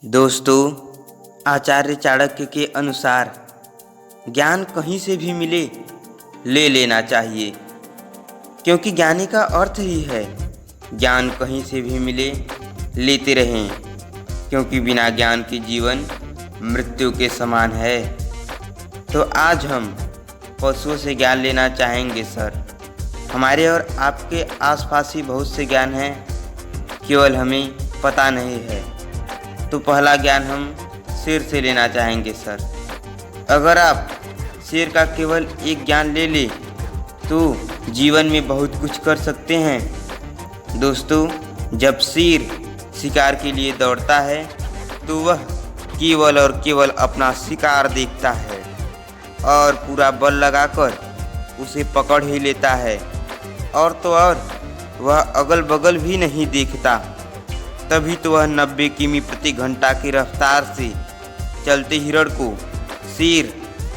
दोस्तों, आचार्य चाणक्य के अनुसार ज्ञान कहीं से भी मिले ले लेना चाहिए, क्योंकि ज्ञानी का अर्थ ही है ज्ञान कहीं से भी मिले लेते रहें, क्योंकि बिना ज्ञान के जीवन मृत्यु के समान है। तो आज हम पशुओं से ज्ञान लेना चाहेंगे सर। हमारे और आपके आसपास ही बहुत से ज्ञान हैं, केवल हमें पता नहीं है। तो पहला ज्ञान हम शेर से लेना चाहेंगे सर। अगर आप शेर का केवल एक ज्ञान ले ले तो जीवन में बहुत कुछ कर सकते हैं। दोस्तों, जब शेर शिकार के लिए दौड़ता है तो वह केवल और केवल अपना शिकार देखता है और पूरा बल लगाकर उसे पकड़ ही लेता है, और तो और वह अगल बगल भी नहीं देखता। तभी तो वह 90 किमी प्रति घंटा की रफ्तार से चलते हिरण को शेर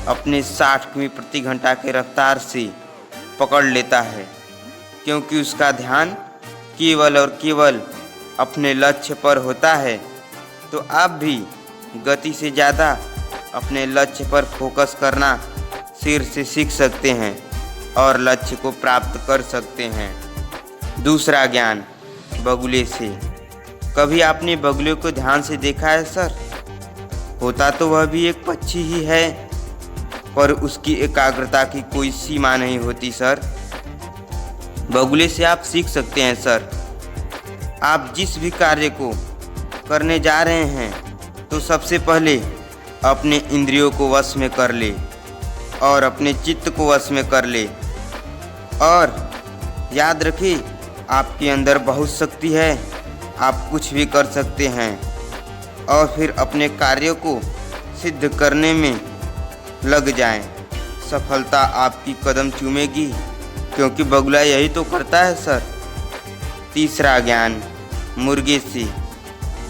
अपने 60 किमी प्रति घंटा की रफ्तार से पकड़ लेता है, क्योंकि उसका ध्यान केवल और केवल अपने लक्ष्य पर होता है। तो आप भी गति से ज़्यादा अपने लक्ष्य पर फोकस करना शेर से सीख सकते हैं और लक्ष्य को प्राप्त कर सकते हैं। दूसरा ज्ञान बगुले से। कभी आपने बगुले को ध्यान से देखा है सर? होता तो वह भी एक पक्षी ही है, पर उसकी एकाग्रता की कोई सीमा नहीं होती सर। बगुले से आप सीख सकते हैं सर। आप जिस भी कार्य को करने जा रहे हैं तो सबसे पहले अपने इंद्रियों को वश में कर ले और अपने चित्त को वश में कर ले, और याद रखिए आपके अंदर बहुत शक्ति है, आप कुछ भी कर सकते हैं। और फिर अपने कार्यों को सिद्ध करने में लग जाएं। सफलता आपकी कदम चूमेगी, क्योंकि बगुला यही तो करता है सर। तीसरा ज्ञान मुर्गे से।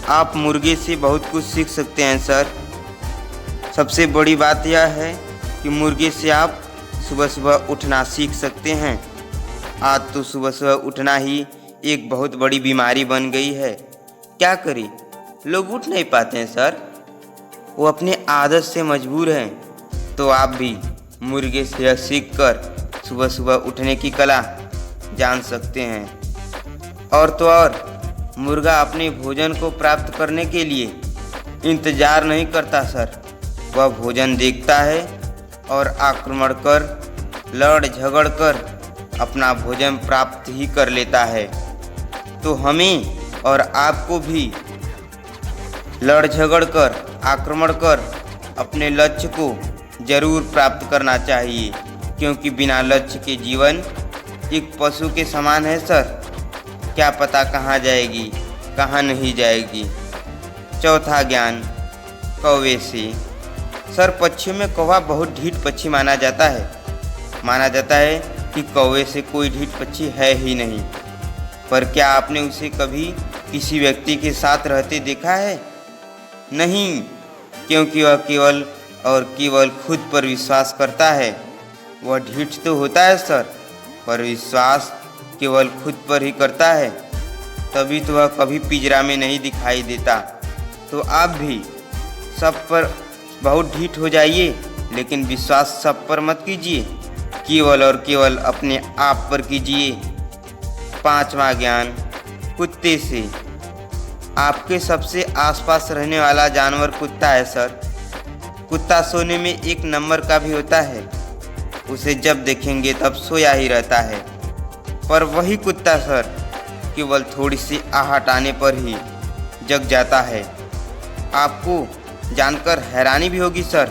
आप मुर्गे से बहुत कुछ सीख सकते हैं सर। सबसे बड़ी बात यह है कि मुर्गे से आप सुबह सुबह उठना सीख सकते हैं। आज तो सुबह सुबह उठना ही एक बहुत बड़ी बीमारी बन गई है। क्या करें, लोग उठ नहीं पाते हैं सर, वो अपने आदत से मजबूर हैं। तो आप भी मुर्गे से सीख कर सुबह सुबह उठने की कला जान सकते हैं। और तो और मुर्गा अपने भोजन को प्राप्त करने के लिए इंतजार नहीं करता सर, वह भोजन देखता है और आक्रमण कर लड़ झगड़ कर अपना भोजन प्राप्त ही कर लेता है। तो हमें और आपको भी लड़ झगड़ कर आक्रमण कर अपने लक्ष्य को जरूर प्राप्त करना चाहिए, क्योंकि बिना लक्ष्य के जीवन एक पशु के समान है सर। क्या पता कहाँ जाएगी कहाँ नहीं जाएगी। चौथा ज्ञान कौवे से। सर, पक्षियों में कौवा बहुत ढीठ पक्षी माना जाता है। माना जाता है कि कौवे से कोई ढीठ पक्षी है ही नहीं। पर क्या आपने उसे कभी किसी व्यक्ति के साथ रहते देखा है? नहीं, क्योंकि वह केवल और केवल खुद पर विश्वास करता है। वह ढीठ तो होता है सर, पर विश्वास केवल खुद पर ही करता है, तभी तो वह कभी पिंजरा में नहीं दिखाई देता। तो आप भी सब पर बहुत ढीठ हो जाइए, लेकिन विश्वास सब पर मत कीजिए, केवल और केवल अपने आप पर कीजिए। पांचवा ज्ञान कुत्ते से। आपके सबसे आसपास रहने वाला जानवर कुत्ता है सर। कुत्ता सोने में एक नंबर का भी होता है। उसे जब देखेंगे तब सोया ही रहता है। पर वही कुत्ता सर केवल थोड़ी सी आहट आने पर ही जग जाता है। आपको जानकर हैरानी भी होगी सर,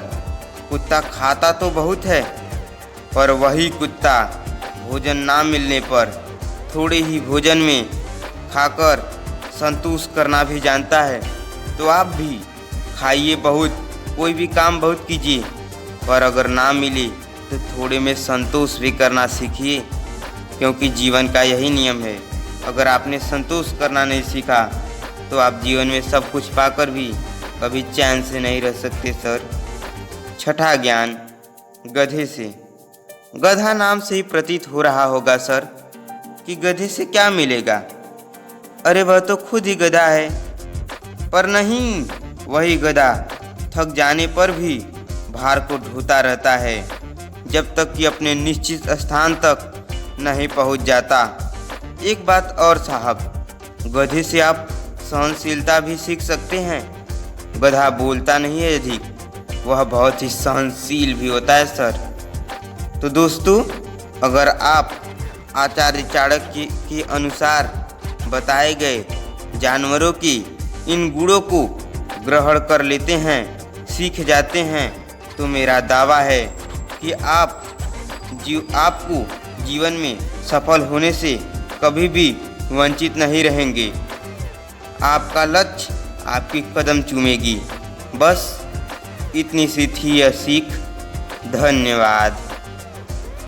कुत्ता खाता तो बहुत है, पर वही कुत्ता भोजन ना मिलने पर थोड़े ही भोजन में खाकर संतुष्ट करना भी जानता है। तो आप भी खाइए बहुत, कोई भी काम बहुत कीजिए, पर अगर ना मिले तो थोड़े में संतोष भी करना सीखिए, क्योंकि जीवन का यही नियम है। अगर आपने संतोष करना नहीं सीखा तो आप जीवन में सब कुछ पाकर भी कभी चैन से नहीं रह सकते सर। छठा ज्ञान गधे से। गधा नाम से ही प्रतीत हो रहा होगा सर कि गधे से क्या मिलेगा। अरे वह तो खुद ही गधा है। पर नहीं, वही गधा थक जाने पर भी भार को ढोता रहता है जब तक कि अपने निश्चित स्थान तक नहीं पहुंच जाता। एक बात और साहब, गधे से आप सहनशीलता भी सीख सकते हैं। गधा बोलता नहीं है अधिक, वह बहुत ही सहनशील भी होता है सर। तो दोस्तों, अगर आप आचार्य चाणक्य के अनुसार बताए गए जानवरों की इन गुणों को ग्रहण कर लेते हैं, सीख जाते हैं, तो मेरा दावा है कि आपको जीवन में सफल होने से कभी भी वंचित नहीं रहेंगे। आपका लक्ष्य आपकी कदम चूमेगी। बस इतनी सी थी यह सीख। धन्यवाद।